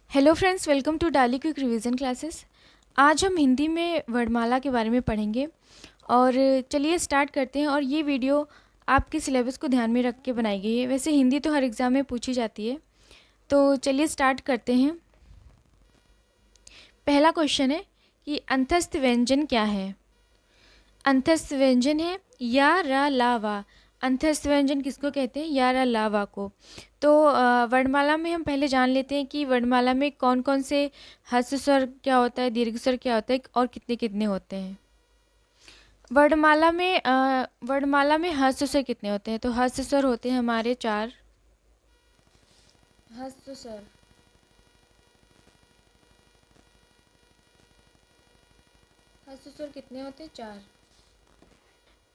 Hello friends, welcome to डाली quick revision classes. आज हम हिंदी में वर्णमाला के बारे में पढ़ेंगे और चलिए स्टार्ट करते हैं। और ये वीडियो आपके सिलेबस को ध्यान में रख के बनाई गई है। वैसे हिंदी तो हर एग्ज़ाम में पूछी जाती है, तो चलिए स्टार्ट करते हैं। पहला क्वेश्चन है कि अंतस्थ व्यंजन क्या है। अंतस्थ व्यंजन है या रा ला वा। अंतस्थ व्यंजन किसको कहते हैं? या रा ला वा को। तो वर्णमाला में हम पहले जान लेते हैं कि वर्णमाला में कौन कौन से ह्रस्व स्वर क्या होता है, दीर्घ स्वर क्या होता है और कितने कितने होते हैं। वर्णमाला में ह्रस्व स्वर कितने होते हैं? तो ह्रस्व स्वर होते हैं हमारे 4 ह्रस्व स्वर। ह्रस्व स्वर कितने होते हैं? 4।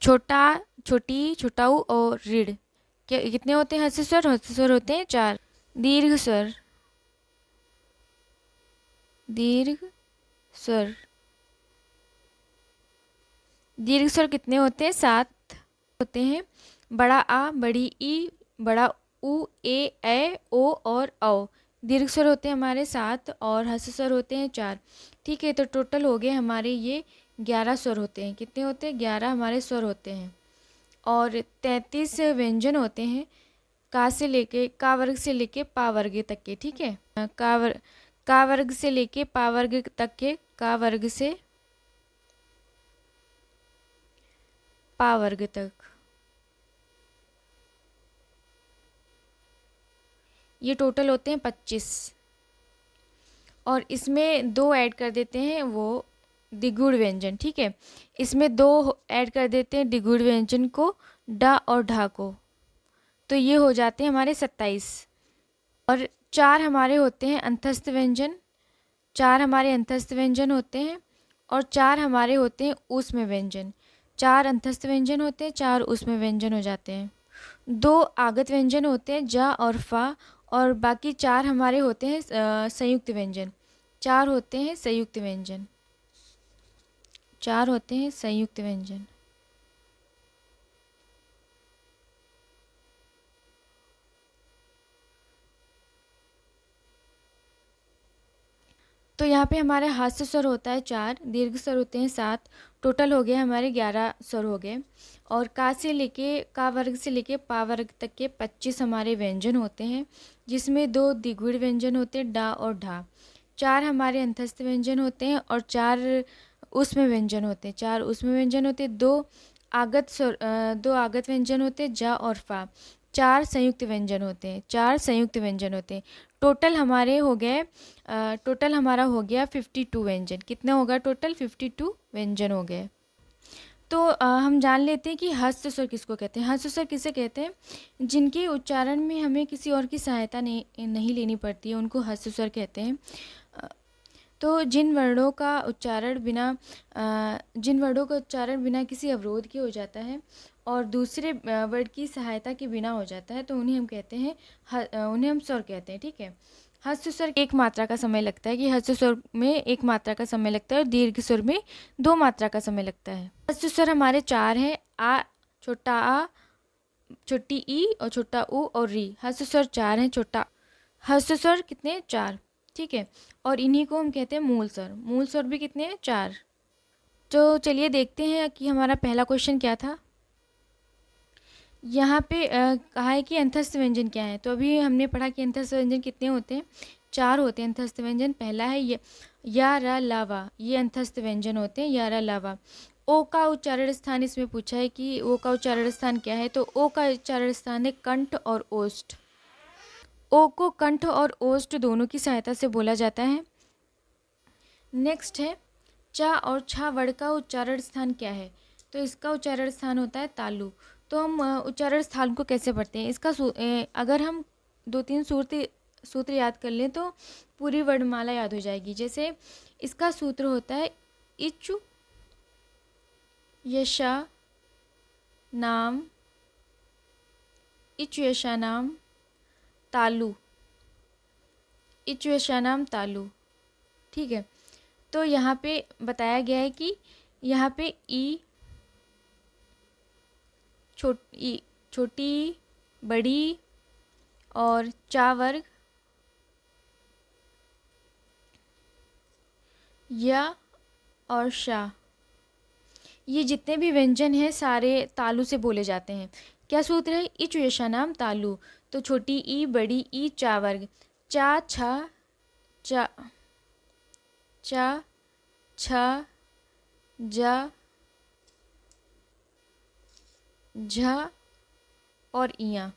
छोटा, छोटी, छोटाऊ और ऋढ़ क्या कितने होते हैं ह्रस्व स्वर? ह्रस्व स्वर होते हैं 4। दीर्घ स्वर, दीर्घ स्वर, दीर्घ स्वर कितने होते हैं? 7 होते हैं। बड़ा आ, बड़ी ई, बड़ा उ, ए ओ और औ। दीर्घ स्वर होते हैं हमारे 7 और ह्रस्व स्वर होते हैं 4। ठीक है, तो टोटल हो गए हमारे ये 11 स्वर होते हैं। कितने होते हैं? 11 हमारे स्वर होते हैं। और 33 व्यंजन होते हैं, का से लेके का वर्ग से लेके पा वर्ग तक के। ठीक है, का वर्ग से लेके पा वर्ग तक के, का वर्ग से पा वर्ग तक, ये टोटल होते हैं 25। और इसमें 2 ऐड कर देते हैं, वो द्विगुण व्यंजन। ठीक है, इसमें 2 ऐड कर देते हैं द्विगुण व्यंजन को, डा और ढा को, तो ये हो जाते हैं हमारे 27। और 4 हमारे होते हैं अंतस्थ व्यंजन, 4 हमारे अंतस्थ व्यंजन होते हैं। और 4 हमारे होते हैं ऊष्म व्यंजन। 4 अंतस्थ व्यंजन होते हैं, 4 ऊष्म व्यंजन हो जाते हैं। 2 आगत व्यंजन होते हैं, जा और फा। और बाकी 4 हमारे होते हैं संयुक्त व्यंजन। 4 होते हैं संयुक्त व्यंजन, 4 होते हैं संयुक्त व्यंजन। तो यहाँ पे हमारे हास्य स्वर होता है 4, दीर्घ स्वर होते हैं 7। टोटल हो गए हमारे 11 स्वर हो गए। और का वर्ग से लेके पा वर्ग तक के 25 हमारे व्यंजन होते हैं, जिसमें 2 द्विगुण व्यंजन होते हैं, डा और ढा। 4 हमारे अंतस्थ व्यंजन होते हैं और 4 ऊष्म व्यंजन होते हैं। 4 ऊष्म व्यंजन होते हैं। 2 आगत व्यंजन होते हैं, जा और फा। 4 संयुक्त व्यंजन होते हैं, 4 संयुक्त व्यंजन होते हैं। टोटल हमारे हो गए टोटल हमारा हो गया 52 व्यंजन। कितना होगा टोटल? 52 व्यंजन हो गए। तो हम जान लेते हैं कि हस्त स्वर किसको कहते हैं। हस्त स्वर किसे कहते हैं? जिनके उच्चारण में हमें किसी और की सहायता नहीं लेनी पड़ती है, उनको हस्त स्वर कहते हैं। अ, तो जिन वर्णों का उच्चारण बिना किसी अवरोध के हो जाता है और दूसरे वर्ड की सहायता के बिना हो जाता है, तो उन्हें हम स्वर कहते हैं। ठीक है, हस्त स्वर एक मात्रा का समय लगता है, कि हस्त स्वर में एक मात्रा का समय लगता है और दीर्घ स्वर में 2 मात्रा का समय लगता है। हस्त स्वर हमारे 4 हैं, आ, छोटा आ, छोटी ई और छोटा ऊ और री। हस्त स्वर 4 हैं। छोटा हस्त स्वर कितने? 4। ठीक है, और इन्हीं को हम कहते हैं मूल स्वर। मूल स्वर भी कितने हैं? 4। तो चलिए देखते हैं कि हमारा पहला क्वेश्चन क्या था। यहाँ पे कहा है कि अंतस्थ व्यंजन क्या है। तो अभी हमने पढ़ा कि अंतस्थ व्यंजन कितने होते हैं? 4 होते हैं अंतस्थ व्यंजन। पहला है या रा लावा, ये अंतस्थ व्यंजन होते हैं, या रा लावा। ओ का उच्चारण स्थान इसमें पूछा है कि ओ का उच्चारण स्थान क्या है। तो ओ का उच्चारण स्थान है कंठ और ओष्ठ। ओ को कंठ और ओष्ठ दोनों की सहायता से बोला जाता है। नेक्स्ट है चा और छा वर्ड का उच्चारण स्थान क्या है। तो इसका उच्चारण स्थान होता है तालु। तो हम उच्चारण स्थान को कैसे पढ़ते हैं? अगर हम 2-3 सूत्र याद कर लें तो पूरी वर्णमाला याद हो जाएगी। जैसे इसका सूत्र होता है इचु यशा नाम, इचु यशा नाम तालु, इचु यशा नाम तालु। ठीक है, तो यहाँ पे बताया गया है कि यहाँ पे छोटी, बड़ी और चा वर्ग या और शा, ये जितने भी व्यंजन हैं सारे तालु से बोले जाते हैं। क्या सूत्र है? इच यशानाम तालु। तो छोटी ई, बड़ी ई, चा वर्ग, चा छा चा, चा छा जा झा और इया,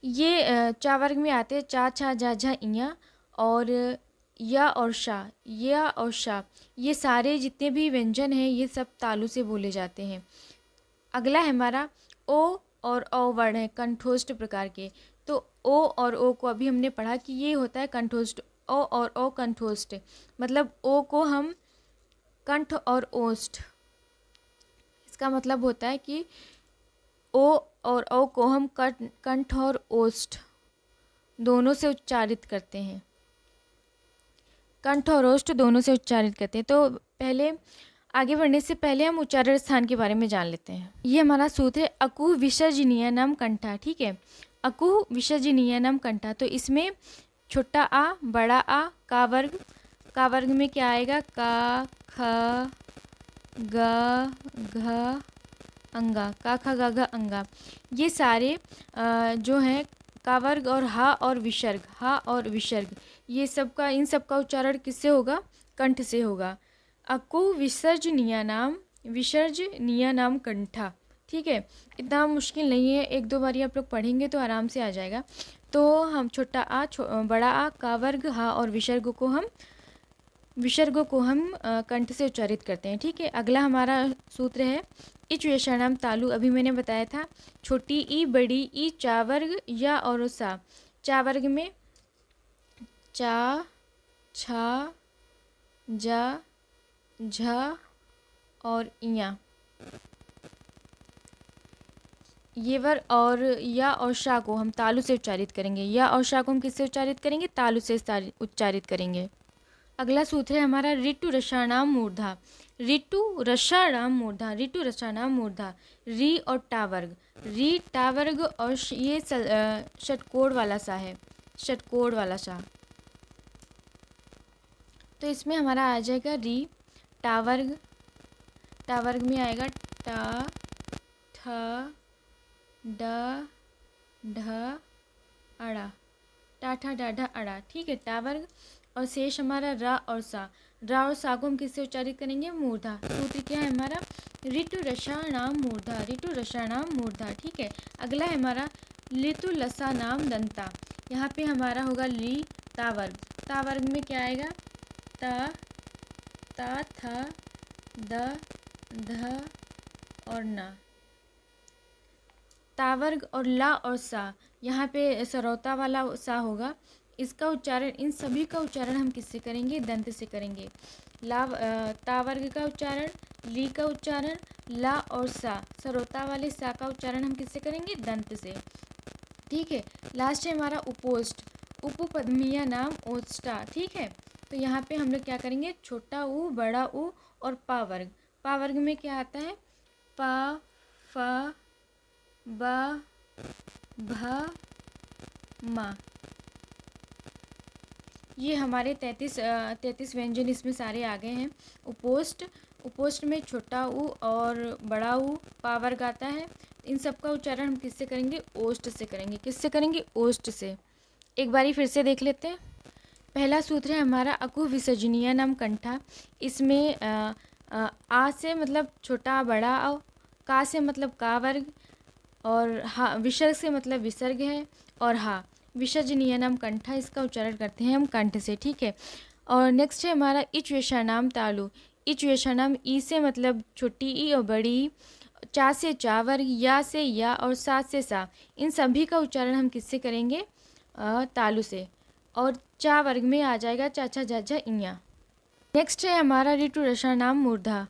ये चा वर्ग में आते हैं। चा छा जा झा इया और या और शा, या और शा, ये सारे जितने भी व्यंजन हैं ये सब तालु से बोले जाते हैं। अगला है हमारा ओ और औ वर्ण है कंठोष्ठ प्रकार के। तो ओ और ओ को अभी हमने पढ़ा कि ये होता है कंठोष्ठ। ओ और ओ कंठोष्ठ, मतलब ओ को हम कंठ और ओष्ठ, इसका मतलब होता है कि ओ और ओ को हम कंठ और ओष्ठ दोनों से उच्चारित करते हैं। कंठ और ओष्ठ दोनों से उच्चारित करते हैं। तो पहले आगे बढ़ने से पहले हम उच्चारण स्थान के बारे में जान लेते हैं। ये हमारा सूत्र है अकु विसर्जनीय नाम कंठा। ठीक है, अकु विसर्जनीय नाम कंठा। तो इसमें छोटा आ, बड़ा आ, का वर्ग में क्या आएगा? का, ख, ग, घ, अंगा, का ख ग घ अंगा, ये सारे जो हैं का वर्ग और हा और विसर्ग, हा और विसर्ग, ये सब का, इन सब का उच्चारण किससे होगा? कंठ से होगा। अको विसर्जनीय नाम कंठा। ठीक है, इतना मुश्किल नहीं है, एक दो बारी आप लोग पढ़ेंगे तो आराम से आ जाएगा। तो हम छोटा आ, बड़ा आ, का वर्ग, हा और विसर्गों को हम कंठ से उच्चारित करते हैं। ठीक है, अगला हमारा सूत्र है इच यशाणाम तालु। अभी मैंने बताया था छोटी ई, बड़ी ई, चा वर्ग, या और सा। चा वर्ग में चा छा जा झा और इया, ये वर्ग और या और शा को हम तालु से उच्चारित करेंगे। या और शा को हम किससे उच्चारित करेंगे? तालु से उच्चारित करेंगे। अगला सूत्र है हमारा ऋतु रसाणाम मूर्धा। ऋतु रसाणाम मूर्धा, ऋतु रसाणाम मूर्धा, री और टा वर्ग, री टा वर्ग और ये षटकोण वाला सा है, षटकोण वाला सा। तो इसमें हमारा आ जाएगा री, टा वर्ग में आएगा टा, ठ, ड, ढ, अड़ा, टा ठा डा ढा अड़ा। ठीक है, टा वर्ग और शेष हमारा रा और सा। रा और सा को हम किससे उच्चारित करेंगे? मूर्धा। सूत्र क्या है हमारा? ऋतु रसाणाम मूर्धा, ऋतु रसाणाम मूर्धा। ठीक है, अगला है हमारा लितु लसा नाम दंता। यहाँ पे हमारा होगा ली, ता वर्ग में क्या आएगा? ता, था, द, ध और ना। ता वर्ग और ला और सा, यहाँ पे सरौता वाला सा होगा। इसका उच्चारण, इन सभी का उच्चारण हम किससे करेंगे? दंत से करेंगे। ता वर्ग का उच्चारण, ली का उच्चारण, ला और सा, सरौता वाले सा का उच्चारण हम किससे करेंगे? दंत से। ठीक है, लास्ट है हमारा उपोष्ठ, उपपद्मीय नाम ओष्ठा। ठीक है, तो यहाँ पे हम लोग क्या करेंगे? छोटा ऊ, बड़ा ऊ और पा वर्ग में क्या आता है? पा, फ, ब, भ, मा। ये हमारे 33 व्यंजन इसमें सारे आ गए हैं। उपोष्ठ में छोटा ऊ और बड़ा ऊ, पा वर्ग आता है। इन सब का उच्चारण हम किससे करेंगे? ओष्ठ से करेंगे। किससे करेंगे? ओष्ठ से। एक बारी फिर से देख लेते हैं। पहला सूत्र है हमारा अकु विसर्जनीय नाम कंठा। इसमें आ से मतलब छोटा बड़ा आ, का से मतलब का वर्ग, और हा विसर्ग से मतलब विसर्ग है, और हा विसर्जनीय नाम कंठा, इसका उच्चारण करते हैं हम कंठ से। ठीक है, और नेक्स्ट है हमारा इच यशाणाम तालु। इच यशाणाम, ई से मतलब छोटी ई और बड़ी ई, चा से चा वर्ग, या से या और सा से सा, इन सभी का उच्चारण हम किससे करेंगे? तालु से। और चा वर्ग में आ जाएगा चा छा जा झा इया। नेक्स्ट है हमारा ऋतु रसाणाम मूर्धा।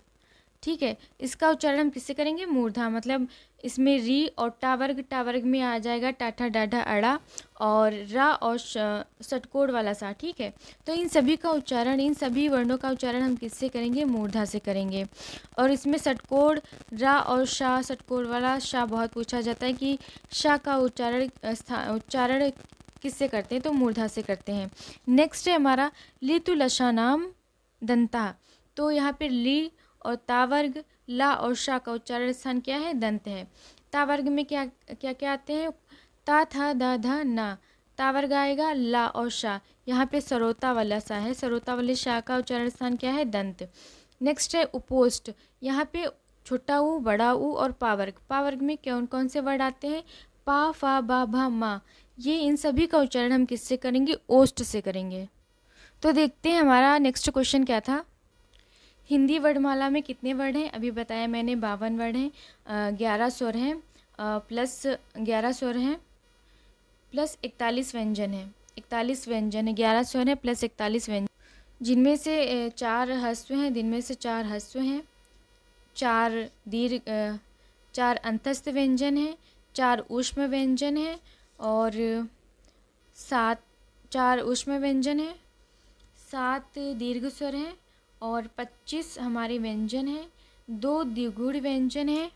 ठीक है, इसका उच्चारण हम किससे करेंगे? मूर्धा, मतलब इसमें री और टा वर्ग में आ जाएगा टाठा डाढ़ा अड़ा और रा और षटकोण वाला सा। ठीक है, तो इन सभी का उच्चारण, इन सभी वर्णों का उच्चारण हम किससे करेंगे? मूर्धा से करेंगे। और इसमें षटकोण रा और शा, षटकोण वाला शा बहुत पूछा जाता है कि शा का उच्चारण किससे करते हैं, तो मूर्धा से करते हैं। नेक्स्ट है हमारा लितु लशानाम दंता। तो यहाँ पे ली और तावर्ग, ला और शा का उच्चारण स्थान क्या है, दंत है। तावर्ग में क्या क्या क्या आते हैं, ता था दा धा ना, तावर्ग आएगा, ला और शा। यहाँ पे सरोता वाला सा है, सरोता वाले शा का उच्चारण स्थान क्या है, दंत। नेक्स्ट है उपोष्ट। यहाँ पे छोटा ऊ, बड़ा ऊ और पावर्ग। पावर्ग में कौन कौन से वर्ड आते हैं, पा फा बा भा मा। ये इन सभी का उच्चारण हम किससे करेंगे, ओष्ठ से करेंगे। तो देखते हैं हमारा नेक्स्ट क्वेश्चन क्या था। हिंदी वर्णमाला में कितने वर्ड हैं, अभी बताया मैंने 52 वर्ड हैं, 11 स्वर हैं, प्लस 11 स्वर हैं प्लस 41 व्यंजन है। 41 व्यंजन है, 11 स्वर है प्लस 41 व्यंजन, जिनमें से 4 ह्रस्व हैं, जिनमें से 4 ह्रस्व हैं, 4 अंतस्थ व्यंजन हैं, 4 ऊष्म व्यंजन हैं और 4 ऊष्म व्यंजन हैं, 7 दीर्घ स्वर हैं और 25 हमारे व्यंजन हैं, 2 द्विगुण व्यंजन हैं,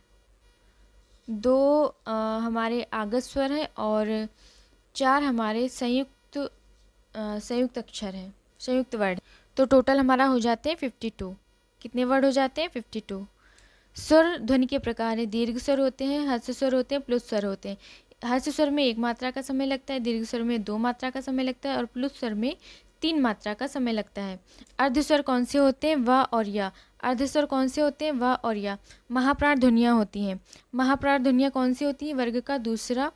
2 हमारे आगत स्वर हैं और 4 हमारे संयुक्त अक्षर हैं, संयुक्त वर्ड। तो टोटल हमारा हो जाते हैं 52। कितने वर्ड हो जाते हैं, 52। स्वर ध्वनि के प्रकार है, दीर्घ स्वर होते हैं, ह्रस्व स्वर होते हैं, प्लुत स्वर होते हैं। ह्रस्व स्वर में 1 मात्रा का समय लगता है, दीर्घ स्वर में 2 मात्रा का समय लगता है और प्लुत स्वर में 3 मात्रा का समय लगता है। अर्धस्वर कौन से होते हैं, व और या। अर्धस्वर कौन से होते हैं, व और या। महाप्राण ध्वनियाँ होती हैं। महाप्राण ध्वनियाँ कौन सी होती हैं, वर्ग का दूसरा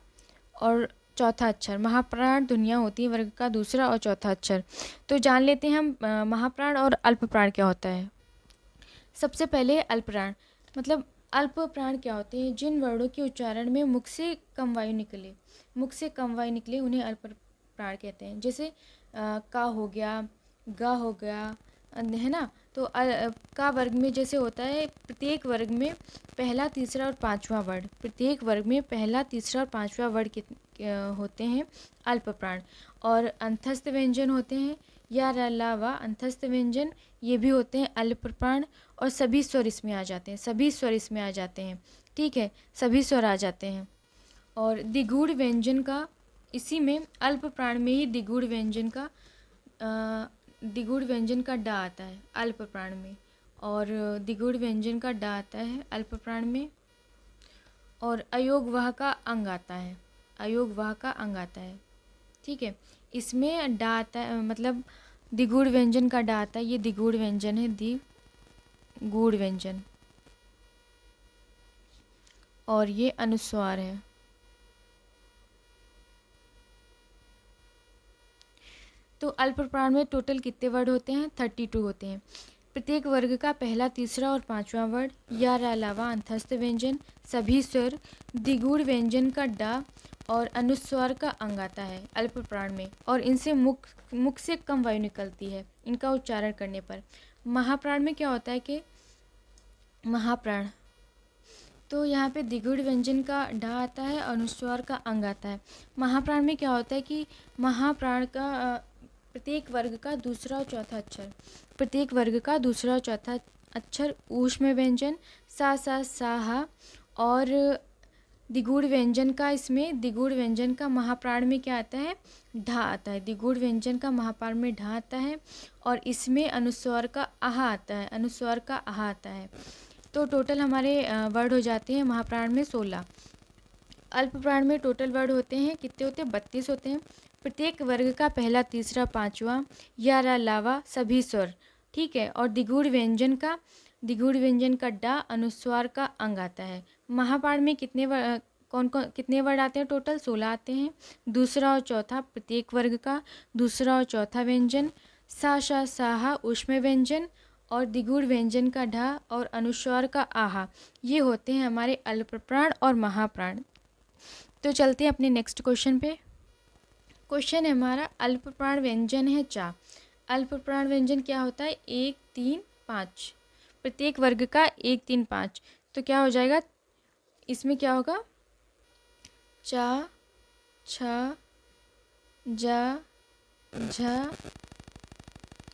और चौथा अक्षर। महाप्राण ध्वनियाँ होती हैं वर्ग का दूसरा और चौथा अक्षर। तो जान लेते हैं हम महाप्राण और अल्पप्राण क्या होता है। सबसे पहले अल्पप्राण, मतलब अल्प प्राण क्या होते हैं, जिन वर्णों के उच्चारण में मुख से कम वायु निकले, मुख से कम वायु निकले उन्हें अल्प प्राण कहते हैं। जैसे का हो गया, गा हो गया, है ना। तो का वर्ग में जैसे होता है, प्रत्येक वर्ग में पहला, तीसरा और पांचवा वर्ड, प्रत्येक वर्ग में पहला, तीसरा और पांचवा वर्ड होते हैं अल्प प्राण। और अंतस्थ व्यंजन होते हैं या अलावा अंतस्थ व्यंजन, ये भी होते हैं अल्प प्राण। और सभी स्वर इसमें आ जाते हैं, सभी स्वर इसमें आ जाते हैं, ठीक है, सभी स्वर आ जाते हैं। और द्विगुण व्यंजन का, इसी में अल्प प्राण में ही द्विगुण व्यंजन का डा आता है अल्प प्राण में, और द्विगुण व्यंजन का डा आता है अल्प प्राण में। और अयोग वाह का अंग आता है, अयोग वाह का अंग आता है, ठीक है। इसमें डा आता है, मतलब द्विगुण व्यंजन का डा आता है, ये द्विगुण व्यंजन है, द्विगुण व्यंजन। और ये अनुस्वार है। तो अल्प प्राण में टोटल कितने वर्ड होते हैं, 32 होते हैं। प्रत्येक वर्ग का पहला, तीसरा और पांचवा वर्ड या अलावा अंतस्थ व्यंजन, सभी स्वर, द्विगुण व्यंजन का डा और अनुस्वार का अंग आता है अल्प प्राण में, और इनसे मुख से कम वायु निकलती है इनका उच्चारण करने पर। महाप्राण में क्या होता है कि महाप्राण, तो यहाँ पे द्विगुण व्यंजन का ढा आता है, अनुस्वार का अंग आता है। महाप्राण में क्या होता है कि महाप्राण का प्रत्येक वर्ग का दूसरा और चौथा अक्षर, प्रत्येक वर्ग का दूसरा और चौथा अक्षर ऊष्म व्यंजन सा सा सा हा, और द्विगुण व्यंजन का, इसमें द्विगुण व्यंजन का महाप्राण में क्या आता है, ढा आता है। द्विगुण व्यंजन का महाप्राण में ढा आता है और इसमें अनुस्वार का आहा आता है, अनुस्वार का आहा आता है। तो टोटल हमारे वर्ड हो जाते हैं महाप्राण में 16। अल्प प्राण में टोटल वर्ड होते हैं, कितने होते हैं, 32 होते हैं। प्रत्येक वर्ग का पहला, तीसरा, पांचवा या अलावा सभी स्वर, ठीक है। और द्विगुण व्यंजन का डा अनुस्वार का अंग आता है। महाप्राण में कितने वर्ड आते हैं, टोटल 16 आते हैं। दूसरा और चौथा, प्रत्येक वर्ग का दूसरा और चौथा व्यंजन, सा शा साहा ऊष्म व्यंजन और द्विगुण व्यंजन का ढा और अनुस्वार का आहा, ये होते हैं हमारे अल्प प्राण और महाप्राण। तो चलते हैं अपने नेक्स्ट क्वेश्चन पे। क्वेश्चन है हमारा, अल्प प्राण व्यंजन है चा। अल्प प्राण व्यंजन क्या होता है, 1 3 5, प्रत्येक वर्ग का 1 3 5। तो क्या हो जाएगा, इसमें क्या होगा, चा छ जा झा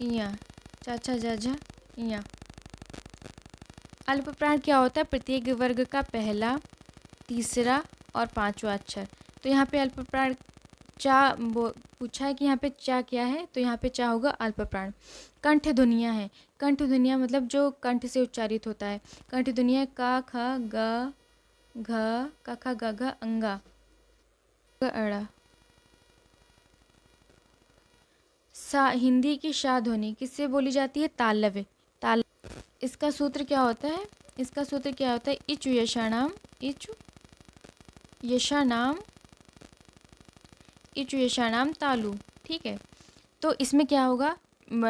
इया, चा छा जा झा इया। अल्प प्राण क्या होता है, प्रत्येक वर्ग का पहला, तीसरा और पांचवा अक्षर। तो यहाँ पे अल्प प्राण पूछा है कि यहाँ पे चा क्या है, तो यहाँ पे चा होगा अल्प प्राण। कंठ ध्वनियाँ है, कंठ ध्वनियाँ मतलब जो कंठ से उच्चारित होता है। कंठ ध्वनियाँ का ख ग घ का ख ग घ अंगा अड़ा। सा हिंदी की शा ध्वनि किससे बोली जाती है? तालव्य। ताल इसका सूत्र क्या होता है? इसका सूत्र क्या होता है? इचु यशाणाम, इचु यशाणाम, इचु यशाणाम तालु। ठीक है, तो इसमें क्या होगा?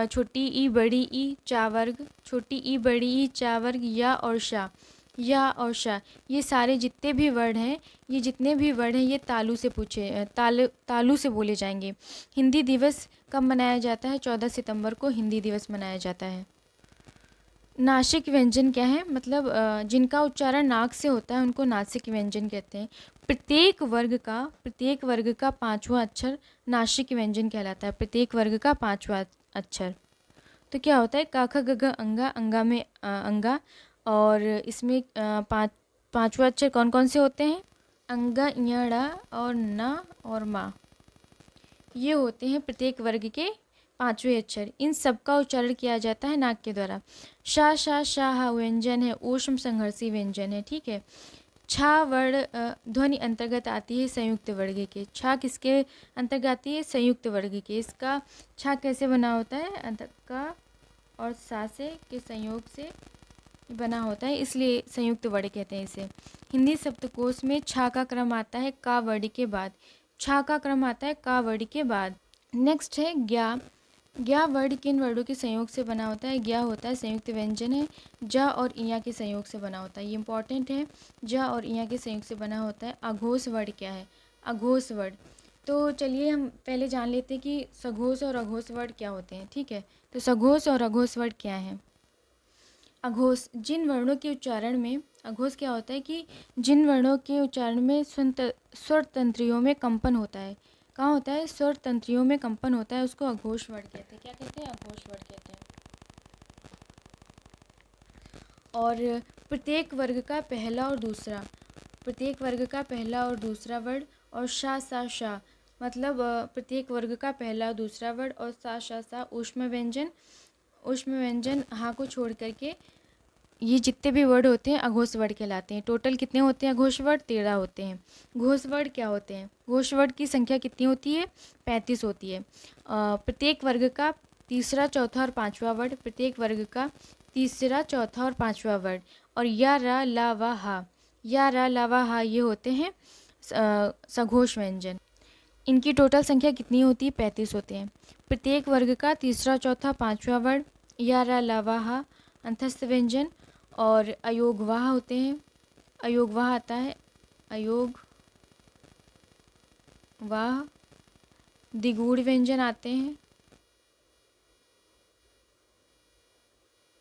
छोटी ई बड़ी ई चा वर्ग, छोटी ई बड़ी ई चा वर्ग, या और शा, या और शा, ये सारे जितने भी वर्ड हैं, ये जितने भी वर्ड हैं ये तालु से पूछे तालु से बोले जाएंगे। हिंदी दिवस कब मनाया जाता है? 14 सितंबर को हिंदी दिवस मनाया जाता है। नासिक व्यंजन क्या है? मतलब जिनका उच्चारण नाक से होता है उनको नासिक व्यंजन कहते हैं। प्रत्येक वर्ग का पांचवा अक्षर नासिक व्यंजन कहलाता है। प्रत्येक वर्ग का पांचवा अक्षर तो क्या होता है? का ख ग घ अंगा, अंगा में अंगा, और इसमें पांचवा अक्षर कौन कौन से होते हैं? अंगा, ञ, और न और मा, ये होते हैं प्रत्येक वर्ग के पांचवें अक्षर। इन सब का उच्चारण किया जाता है नाक के द्वारा। शा शा शाह व्यंजन है, ऊष्म संघर्षी व्यंजन है। ठीक है, छा वर्ण ध्वनि अंतर्गत आती है संयुक्त वर्ग के। छा किसके अंतर्गत आती है? संयुक्त वर्ग के। इसका छा कैसे बना होता है? का और सा से के संयोग से बना होता है, इसलिए संयुक्त वर्ण कहते हैं इसे। हिंदी शब्दकोश में छा का क्रम आता है का वर्ण के बाद। छा का क्रम आता है का वर्ण के बाद। नेक्स्ट है ज्ञा। ज्ञा वर्ड किन वर्डों के संयोग से बना होता है? ज्ञा होता है संयुक्त व्यंजन है, जा और इया के संयोग से बना होता है। ये इंपॉर्टेंट है, जा और इया के संयोग से बना होता है। अघोष वर्ड क्या है? अघोष वर्ड, तो चलिए हम पहले जान लेते हैं कि सघोष और अघोष वर्ड क्या होते हैं। ठीक है, तो सघोष और अघोष वर्ड क्या है? अघोष जिन वर्णों के उच्चारण में, अघोष क्या होता है कि जिन वर्णों के उच्चारण में स्वर तंत्रियों में कंपन होता है। कहाँ होता है? स्वर तंत्रियों में कंपन होता है, उसको अघोष वर्ड कहते हैं। क्या कहते हैं? अघोष वर्ड कहते हैं। और प्रत्येक वर्ग का पहला और दूसरा, प्रत्येक वर्ग का पहला और दूसरा वर्ड, और शा सा शा मतलब प्रत्येक वर्ग का पहला और दूसरा वर्ड, और सा शा सा ऊष्म व्यंजन। ऊष्म व्यंजन हा को छोड़ करके ये जितने भी वर्ड होते हैं अघोष वर्ड कहलाते हैं। टोटल कितने होते हैं अघोष वर्ड? 13 होते हैं। घोष वर्ड क्या होते हैं? घोष वर्ड की संख्या कितनी होती है? 35 होती है। प्रत्येक वर्ग का तीसरा, चौथा और पांचवा वर्ड, प्रत्येक वर्ग का तीसरा, चौथा और पांचवा वर्ड, और या रा ला वा हा, या रा ला वा हा, ये होते हैं सघोष व्यंजन। इनकी टोटल संख्या कितनी होती है? 35 होते हैं। प्रत्येक वर्ग का तीसरा, चौथा, पांचवा वर्ड, या रा ला वा हा अंतस्थ व्यंजन, और अयोगवाह होते हैं। अयोगवाह आता है, अयोग वाह, दिगूढ़ व्यंजन आते हैं,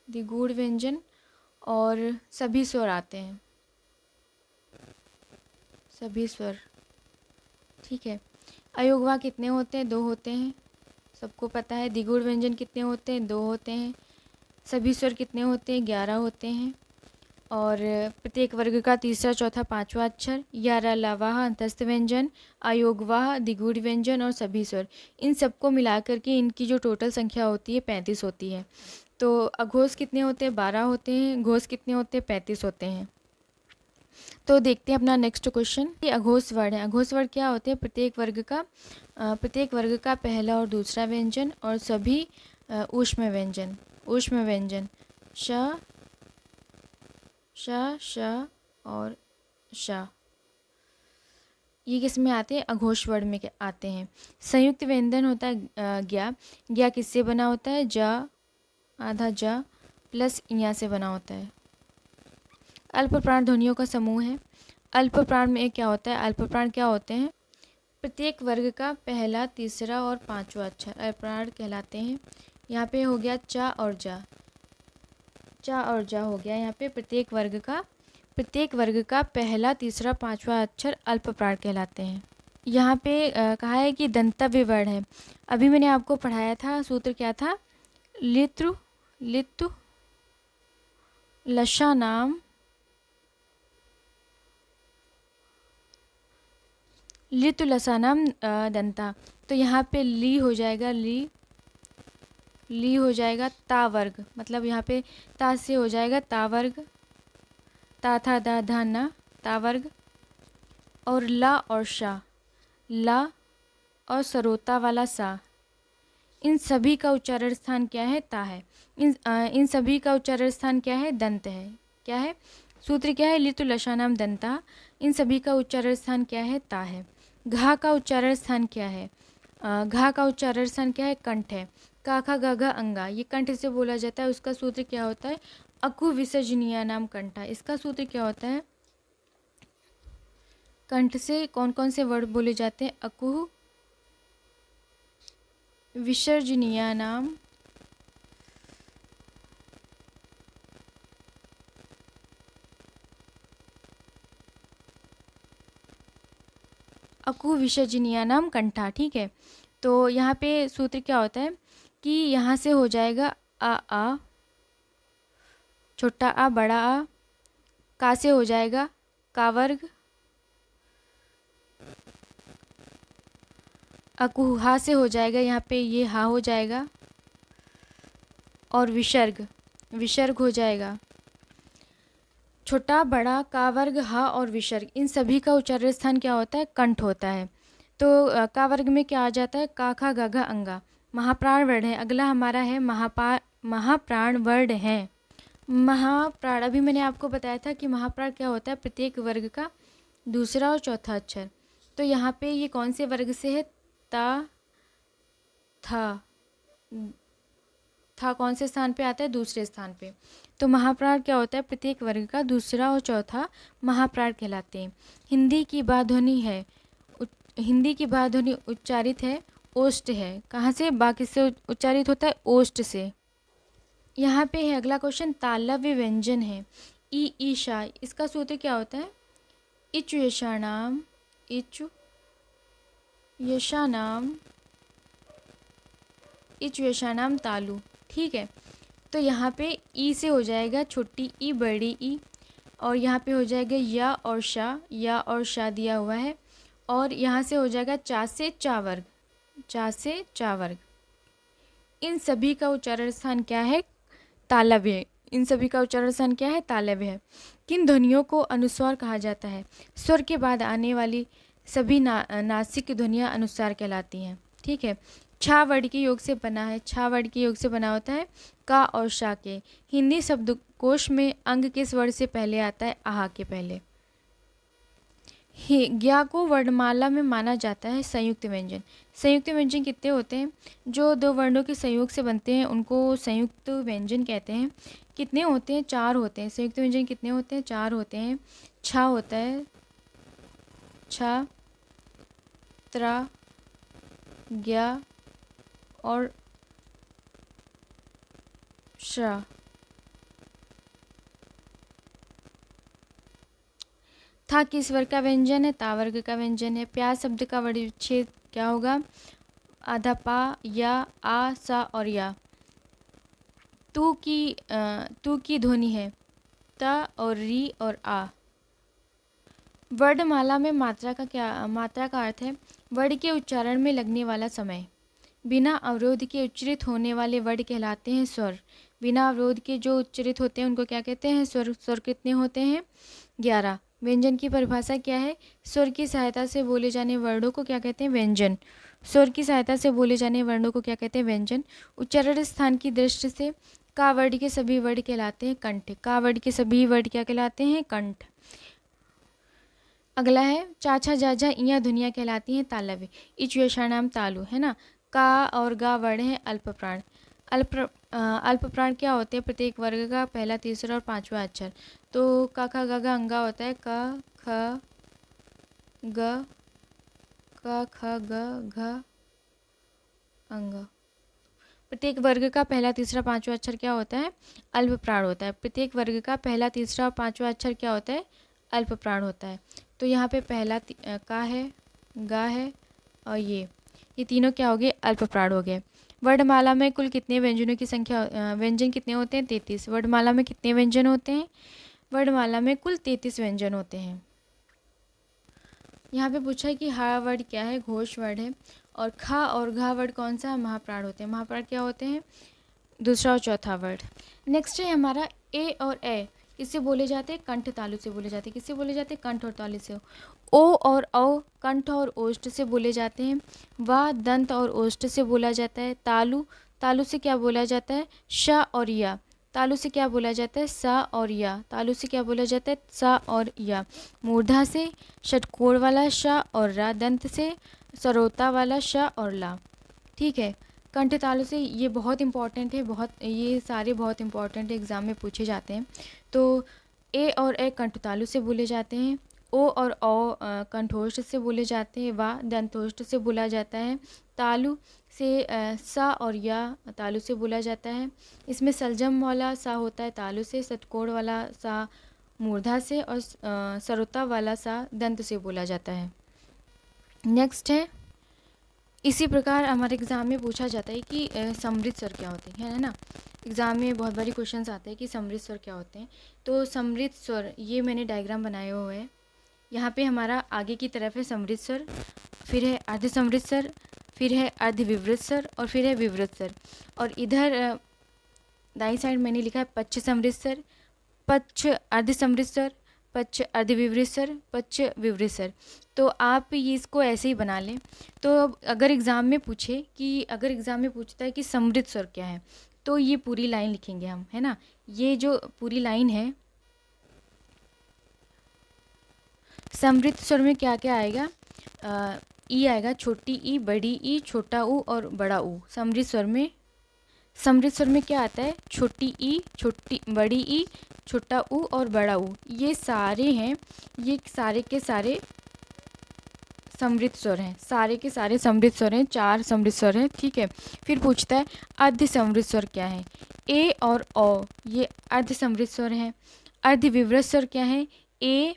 दिगूढ़ व्यंजन, और सभी स्वर आते हैं, सभी स्वर। ठीक है, अयोगवाह कितने होते हैं? 2 होते हैं, सबको पता है। दिगूढ़ व्यंजन कितने होते हैं? 2 होते हैं। सभी स्वर कितने होते हैं? 11 होते हैं। और प्रत्येक वर्ग का तीसरा, चौथा, पांचवा अक्षर, या रा ला वाह अंतस्थ व्यंजन, अयोगवाह, दिगूढ़ व्यंजन और सभी स्वर, इन सबको मिला करके इनकी जो टोटल संख्या होती है 35 होती है। तो अघोष कितने होते हैं? 12 होते हैं। घोष कितने होते हैं? 35 होते हैं। तो देखते हैं अपना नेक्स्ट क्वेश्चन। ये अघोष वर्ड है। अघोष वर्ड क्या होते हैं? प्रत्येक वर्ग का पहला और दूसरा व्यंजन, और सभी ऊष्म व्यंजन। ऊष्म व्यंजन श, श, श और श, ये किस में आते हैं? अघोष वर्ड में आते हैं। संयुक्त व्यंजन होता है ज्ञा। ज्ञा किससे बना होता है? जा, आधा जा प्लस इया से बना होता है। अल्प प्राण ध्वनियों का समूह है। अल्प प्राण में क्या होता है? अल्प प्राण क्या होते हैं? प्रत्येक वर्ग का पहला, तीसरा और पांचवा अक्षर अल्प प्राण कहलाते हैं। यहाँ पे हो गया चा और जा, चा और जा हो गया यहाँ पे। प्रत्येक वर्ग का पहला, तीसरा, पांचवा अक्षर अल्प प्राण कहलाते हैं। यहाँ पे कहा है कि दंतव्य वर्ण है। अभी मैंने आपको पढ़ाया था, सूत्र क्या था? लित्रु, लित्तु, लशानाम, लितुलसानाम दंता। तो यहाँ पे ली हो जाएगा, ली हो जाएगा ता वर्ग, मतलब यहाँ पे ता से हो जाएगा ता वर्ग, ता था दा धा ना, ता वर्ग। और ला और शा, ला और सरोता वाला सा, इन सभी का उच्चारण स्थान क्या है? ता है। इन सभी का उच्चारण स्थान क्या है? दंत है। क्या है? सूत्र क्या है? लितु लशानाम दंता। इन सभी का उच्चारण स्थान क्या है? ता है। घा का उच्चारण स्थान क्या है? घा का उच्चारण स्थान क्या है? कंठ है। का खा गा घा अंगा, ये कंठ से बोला जाता है। उसका सूत्र क्या होता है? अकु विसर्जनीय नाम कंठा। इसका सूत्र क्या होता है? कंठ से कौन कौन से वर्ड बोले जाते हैं? अकु विसर्जनीय नाम अकु विसर्जनीय नाम कंठा। ठीक है, तो यहाँ पे सूत्र क्या होता है कि यहाँ से हो जाएगा आ, छोटा आ बड़ा आ, का से हो जाएगा का वर्ग, अकु हा से हो जाएगा, यहाँ पे ये हा हो जाएगा, और विसर्ग, विसर्ग हो जाएगा। छोटा बड़ा का वर्ग हा और विसर्ग, इन सभी का उच्चारण स्थान क्या होता है? कंठ होता है। तो का वर्ग में क्या आ जाता है? का खा गा घा अंगा, महाप्राण वर्ड है। अगला हमारा है महाप्राण वर्ड है। महाप्राण, अभी मैंने आपको बताया था कि महाप्राण क्या होता है? प्रत्येक वर्ग का दूसरा और चौथा अक्षर। तो यहाँ पे ये कौन से वर्ग से है? ता, था कौन से स्थान पे आता है? दूसरे स्थान पे। तो महाप्राण क्या होता है? प्रत्येक वर्ग का दूसरा और चौथा महाप्राण कहलाते हैं। हिंदी की बाध्वनि है, हिंदी की बाध्वनि उच्चारित है ओष्ठ है। कहाँ से? बाकी से उच्चारित होता है ओष्ठ से। यहाँ पे है अगला क्वेश्चन, तालव्य व्यंजन है ई ईशा, इसका सूत्र क्या होता है? इचु यशानाम, इचु यशानाम, इचु यशानाम तालु। ठीक है, तो यहाँ पे ई से हो जाएगा छोटी ई बड़ी ई, और यहाँ पे हो जाएगा या और शा, या और शा दिया हुआ है, और यहाँ से हो जाएगा चा से चा वर्ग, चा से चा वर्ग। इन सभी का उच्चारण स्थान क्या है? तालव्य। इन सभी का उच्चारण स्थान क्या है? तालव्य है। किन ध्वनियों को अनुस्वार कहा जाता है? स्वर के बाद आने वाली सभी नासिक ध्वनियाँ अनुस्वार कहलाती हैं। ठीक है, छा वर्ड के योग से बना है, छा वर्ड के योग से बना होता है का और शा के। हिंदी शब्दकोश में अंग किस वर्ड से पहले आता है? आहा के पहले। ज्ञा को वर्णमाला में माना जाता है संयुक्त व्यंजन। संयुक्त व्यंजन कितने होते हैं? जो दो वर्णों के संयोग से बनते हैं उनको संयुक्त व्यंजन कहते हैं। कितने होते हैं? 4 होते हैं। संयुक्त व्यंजन कितने होते हैं? 4 होते हैं। छा होता है, छा, त्रा, ज्ञा और श्रा। था किस वर्ग का व्यंजन है? ता वर्ग का व्यंजन है। प्याज शब्द का वर्गच्छेद क्या होगा? आधा पा, या, आ, सा और या। तू की ध्वनि है ता और री और आ। वर्णमाला में मात्रा का अर्थ है वर्ड के उच्चारण में लगने वाला समय। बिना अवरोध के उच्चरित होने वाले वर्ड कहलाते हैं स्वर। बिना अवरोध के जो उच्चरित होते हैं उनको क्या कहते हैं? स्वर। स्वर कितने होते हैं? 11। व्यंजन की परिभाषा क्या है? स्वर की सहायता से बोले जाने वर्णों को क्या कहते हैं? व्यंजन। स्वर की सहायता से बोले जाने वर्णों को क्या कहते हैं? व्यंजन। उच्चारण स्थान की दृष्टि से का वर्ड के सभी वर्ड कहलाते हैं कंठ। का वर्ड के सभी वर्ड क्या कहलाते हैं? कंठ। अगला है चाचा जाजा इया ध्वनियाँ कहलाती हैं तालव्य। इच यशाणाम तालु, है ना। का और गा वर्ण है अल्प प्राण। अल्प प्राण क्या होते हैं? प्रत्येक वर्ग का पहला, तीसरा और पांचवा अक्षर। तो का खा गा घा अंगा होता है क ख ग, क ख ग घ अंग। प्रत्येक वर्ग का पहला, तीसरा, पांचवा अक्षर क्या होता है? अल्प प्राण होता है। प्रत्येक वर्ग का पहला, तीसरा और पांचवा अक्षर क्या होता है? अल्प प्राण होता है। तो यहाँ पे पहला का है, गा है, और ये तीनों क्या हो गए? अल्प प्राण हो गए। वर्णमाला में कुल कितने व्यंजनों की संख्या, व्यंजन कितने होते हैं? 33। वर्णमाला में कितने व्यंजन होते हैं? वर्णमाला में कुल 33 व्यंजन होते हैं। यहाँ पे पूछा है कि हा वर्ड क्या है, घोष वर्ड है। और खा और घा वर्ड कौन सा है, महाप्राण होते हैं। महाप्राण क्या होते हैं, दूसरा और चौथा वर्ड। नेक्स्ट है हमारा ए और ए, किससे बोले जाते हैं, कंठ तालु से बोले जाते हैं। किससे बोले जाते हैं, कंठ और तालु से। ओ और औ कंठ और ओष्ठ से बोले जाते हैं। वा दंत और ओष्ठ से बोला जाता है। तालु, तालु से क्या बोला जाता है, श और या। तालु से क्या बोला जाता है, सा और या। तालु से क्या बोला जाता है, सा और या। मूर्धा से षटकोण वाला श और रा। दंत से सरोता वाला श और ला। ठीक है। कंठ तालु से ये बहुत इंपॉर्टेंट है, बहुत, ये सारे बहुत इंपॉर्टेंट एग्ज़ाम में पूछे जाते हैं। तो ए और ए कंठ तालु से बोले जाते हैं। ओ और औ कंठोष्ठ से बोले जाते हैं। वा दंतोष्ठ से बोला जाता है। तालु से सा और या तालु से बोला जाता है। इसमें सलजम वाला सा होता है तालु से, षटकोण वाला सा मूर्धा से, और सरोता वाला सा दंत से बोला जाता है। नेक्स्ट है, इसी प्रकार हमारे एग्ज़ाम में पूछा जाता है कि समृद्ध स्वर क्या होते हैं, है ना। एग्ज़ाम में बहुत बारी क्वेश्चंस आते हैं कि समृद्ध स्वर क्या होते हैं। तो समृद्ध स्वर, ये मैंने डायग्राम बनाए हुए हैं। यहाँ पे हमारा आगे की तरफ है समृद्ध स्वर, फिर है अर्ध समृद्ध स्वर, फिर है अर्ध विवृत स्वर, और फिर है विवृत स्वर। और इधर दाईं साइड मैंने लिखा है पच्च समृद्ध स्वर, पच्च अर्ध समृद्ध स्वर, पच्च अर्ध विवृत स्वर, पच्च विवृत स्वर। तो आप ये इसको ऐसे ही बना लें। तो अगर एग्ज़ाम में पूछे कि, अगर एग्ज़ाम में पूछता है कि समृद्ध स्वर क्या है, तो ये पूरी लाइन लिखेंगे हम, है ना। ये जो पूरी लाइन है, समृद्ध स्वर में क्या क्या आएगा, ई आएगा, छोटी ई, बड़ी ई, छोटा ऊ और बड़ा ऊ। समृद्ध स्वर में, समृद्ध स्वर में क्या आता है, छोटी ई, छोटी बड़ी ई, छोटा ऊ और बड़ा ऊ। ये सारे हैं, ये सारे के सारे समृद्ध स्वर हैं, सारे के सारे समृद्ध स्वर हैं, 4 समृद्ध स्वर हैं। ठीक है। फिर पूछता है अर्ध समृद्ध स्वर क्या है, ए और ओ, ये अर्ध समृद्ध स्वर हैं। अर्ध विवृत स्वर क्या है, ए,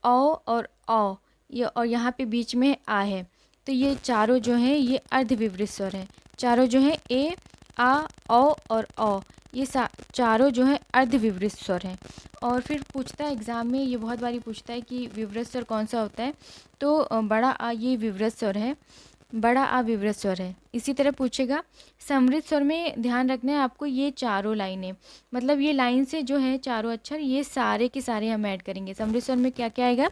ओ और औ, ये, और यहाँ पे बीच में आ है। तो ये चारों जो हैं ये अर्ध विवृत स्वर हैं। चारों जो हैं ए, आ, ओ और औ, ये चारों जो हैं अर्ध विवृत स्वर हैं। और फिर पूछता है एग्ज़ाम में, ये बहुत बारी पूछता है कि विवृत स्वर कौन सा होता है। तो बड़ा आ ये विवृत स्वर है, बड़ा आ विवृत स्वर है। इसी तरह पूछेगा समृद्ध स्वर में, ध्यान रखना है आपको, ये चारों लाइनें, मतलब ये लाइन से जो है चारों अक्षर, ये सारे के सारे हम ऐड करेंगे। समृद्ध स्वर में क्या क्या आएगा,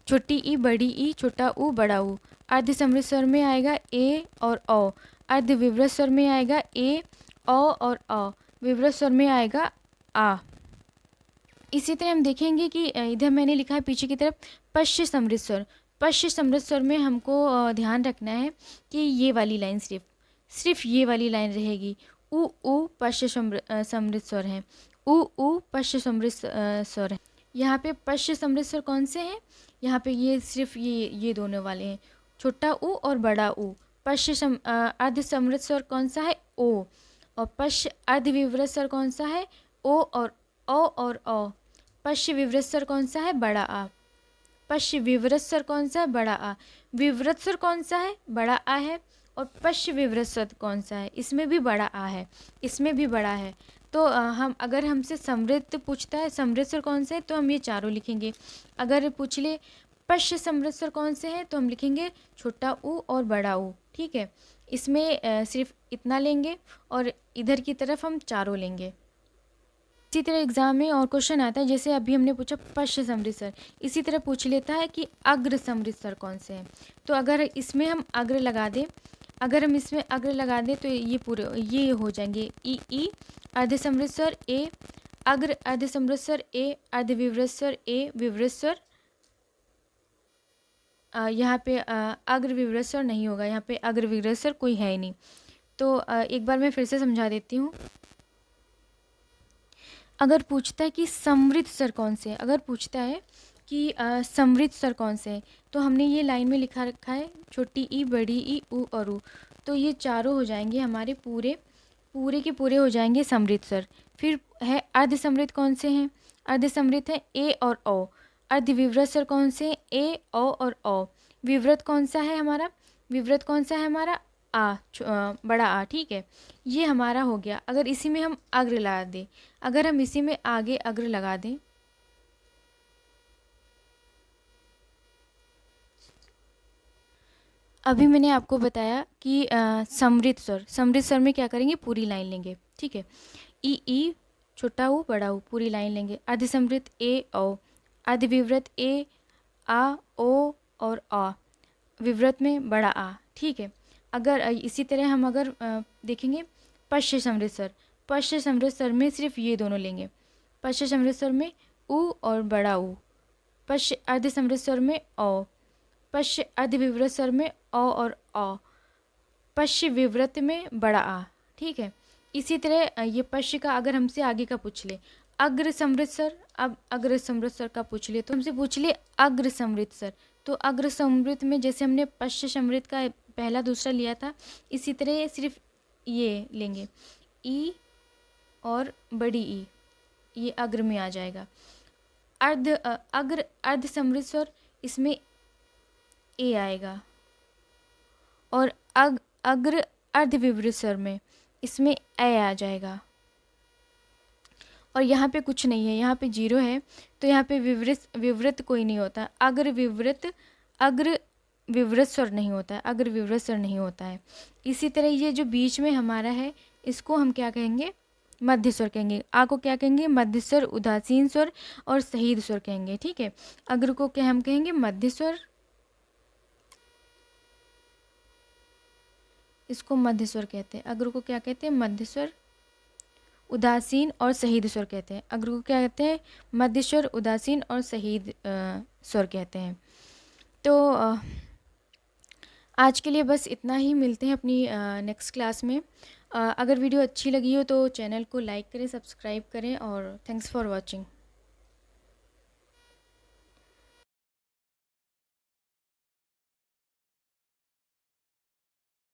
छोटी ई, बड़ी ई, छोटा ऊ, बड़ा ऊ। अर्ध समृद्ध स्वर में आएगा ए और ओ। अर्ध विवृत स्वर में आएगा ए, ओ और औ। विवृत स्वर में आएगा आ। इसी तरह हम देखेंगे कि इधर मैंने लिखा है पीछे की तरफ पश्च समृद्ध स्वर। पश्च समृद्ध स्वर में हमको ध्यान रखना है कि ये वाली लाइन सिर्फ ये वाली लाइन रहेगी। उ ऊ पश्च समृद्ध स्वर है, उ ऊ पश्च समृद्ध स्वर है। यहाँ पे पश्च समृद्ध स्वर कौन से हैं, यहाँ पे ये सिर्फ ये दोनों वाले हैं, छोटा ऊ और बड़ा ऊ। अर्ध समृद्ध स्वर कौन सा है, ओ। और पश्च अर्ध विवृत स्वर कौन सा है, ओ और औ। पश्च विवृत स्वर कौन सा है, बड़ा आ। पश्च विवृत स्वर कौन सा है, बड़ा आ। विवृत स्वर कौन सा है, बड़ा आ है। और पश्च विवृत स्वर कौन सा है, इसमें भी बड़ा आ है, इसमें भी बड़ा है। तो हम, अगर हमसे समृद्ध पूछता है समृद्ध स्वर कौन से है, तो हम ये चारों लिखेंगे। अगर पूछ ले पश्च समृद्ध स्वर कौन से हैं, तो हम लिखेंगे छोटा ऊ और बड़ा ऊ। ठीक है। इसमें सिर्फ इतना लेंगे और इधर की तरफ हम चारों लेंगे। इसी तरह एग्जाम में और क्वेश्चन आता है, जैसे अभी हमने पूछा पश्च समृद्ध स्वर, इसी तरह पूछ लेता है कि अग्र समृद्ध स्वर कौन से हैं। तो अगर इसमें हम अग्र लगा दें, अगर हम इसमें अग्र लगा दें तो ये पूरे ये हो जाएंगे ई अर्ध समृद्ध स्वर ए, अग्र अर्ध समृद्ध स्वर ए, अर्ध विवृत स्वर ए, विवृत स्वर। यहाँ पे अग्र विवृत स्वर नहीं होगा, यहाँ पे अग्र विवृत स्वर कोई है ही नहीं। तो एक बार मैं फिर से समझा देती हूँ। अगर पूछता है कि समृद्ध स्वर कौन से हैं, अगर पूछता है कि समृद्ध स्वर कौन से हैं, तो हमने ये लाइन में लिखा रखा है छोटी ई, बड़ी ई, ऊ और ऊ। तो ये चारों हो जाएंगे हमारे पूरे के पूरे हो जाएंगे समृद्ध स्वर। फिर है अर्ध समृद्ध कौन से हैं, अर्ध समृद्ध है ए और ओ। अर्ध विवृत स्वर कौन से हैं, ए, ओ और ओ। विवृत कौन सा है हमारा, विवृत कौन सा है हमारा, आ, बड़ा आ। ठीक है, ये हमारा हो गया। अगर इसी में हम अग्र लगा दें, अगर हम इसी में आगे अग्र लगा दें, अभी मैंने आपको बताया कि समृद्ध स्वर में क्या करेंगे, पूरी लाइन लेंगे, ठीक है। ई छोटा ऊ बड़ा ऊ, पूरी लाइन लेंगे। अर्धसमृद्ध ए ओ, अर्धविवृत ए आ ओ और आ, विवृत में बड़ा आ, ठीक है। अगर इसी तरह हम अगर देखेंगे पश्य समृद्ध स्वर, पश्य समृद्ध स्वर में सिर्फ ये दोनों लेंगे, पश्य समृद्ध स्वर में ऊ और बड़ा ऊ, पश्य अर्ध समृद्ध स्वर में ओ, पश्य अर्ध विवृत स्वर में ओ और आ, पश्य विवृत में बड़ा आ, ठीक है। इसी तरह ये पश्य का अगर हमसे आगे का पूछ ले, अग्र समृद्ध स्वर, अब अग्र समृद्ध स्वर का पूछ ले तो हमसे पूछ ले अग्र समृद्ध स्वर, तो अग्र समृद्ध में जैसे हमने पश्य समृद्ध का पहला दूसरा लिया था, इसी तरह सिर्फ ये लेंगे, ई और बड़ी ई, ये अग्र में आ जाएगा। अग्र अर्ध समृद्ध स्वर, इसमें ए आएगा, और अग्र अर्ध विवृत स्वर में इसमें ए आ जाएगा। और यहाँ पे कुछ नहीं है, यहाँ पे 0 है, तो यहाँ पे विवृत कोई नहीं होता, अग्र विवृत स्वर नहीं होता है, अग्र विवृत स्वर नहीं होता है। इसी तरह ये जो बीच में हमारा है, इसको हम क्या कहेंगे, मध्य स्वर कहेंगे। आ को क्या कहेंगे, मध्य स्वर, उदासीन स्वर और सहीद स्वर कहेंगे, ठीक है। अग्र को क्या हम कहेंगे, मध्य स्वर, इसको मध्य स्वर कहते हैं। अग्र को क्या कहते हैं, मध्य स्वर, उदासीन और सहीद स्वर कहते हैं। अग्र को क्या कहते हैं, मध्य स्वर, उदासीन और सहीद स्वर कहते हैं। तो आज के लिए बस इतना ही, मिलते हैं अपनी नेक्स्ट क्लास में। अगर वीडियो अच्छी लगी हो तो चैनल को लाइक करें, सब्सक्राइब करें, और थैंक्स फॉर वॉचिंग।